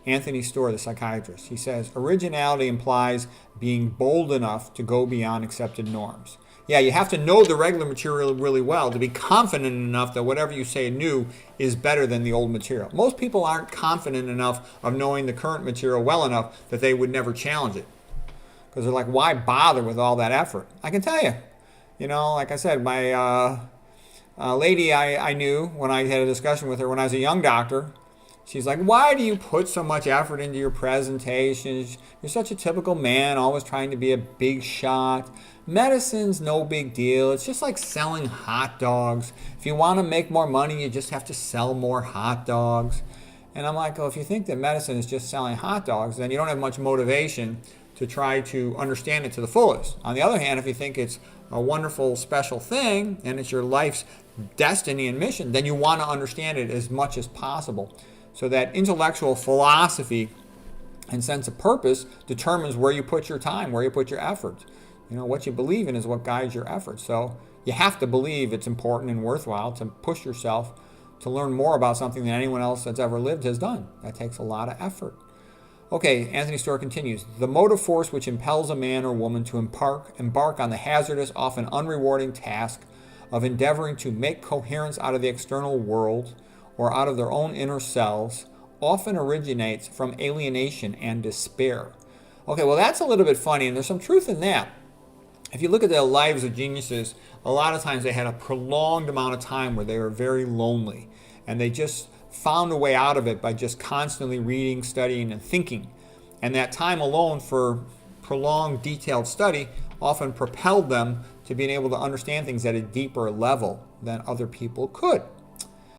Anthony Storr, the psychiatrist. He says, originality implies being bold enough to go beyond accepted norms. Yeah, you have to know the regular material really well to be confident enough that whatever you say new is better than the old material. Most people aren't confident enough of knowing the current material well enough that they would never challenge it. Because they're like, why bother with all that effort? I can tell you, like I said, my lady I knew when I had a discussion with her when I was a young doctor, she's like, why do you put so much effort into your presentations? You're such a typical man, always trying to be a big shot. Medicine's no big deal. It's just like selling hot dogs. If you want to make more money, you just have to sell more hot dogs. And I'm like, well, if you think that medicine is just selling hot dogs, then you don't have much motivation to try to understand it to the fullest. On the other hand, if you think it's a wonderful, special thing and it's your life's destiny and mission, then you want to understand it as much as possible. So that intellectual philosophy and sense of purpose determines where you put your time, where you put your effort. What you believe in is what guides your efforts. So you have to believe it's important and worthwhile to push yourself to learn more about something than anyone else that's ever lived has done. That takes a lot of effort. Okay, Anthony Storr continues. The motive force which impels a man or woman to embark on the hazardous, often unrewarding task of endeavoring to make coherence out of the external world or out of their own inner selves often originates from alienation and despair. Okay, well, that's a little bit funny, and there's some truth in that. If you look at the lives of geniuses, a lot of times they had a prolonged amount of time where they were very lonely, and they just found a way out of it by just constantly reading, studying, and thinking. And that time alone for prolonged, detailed study often propelled them to being able to understand things at a deeper level than other people could.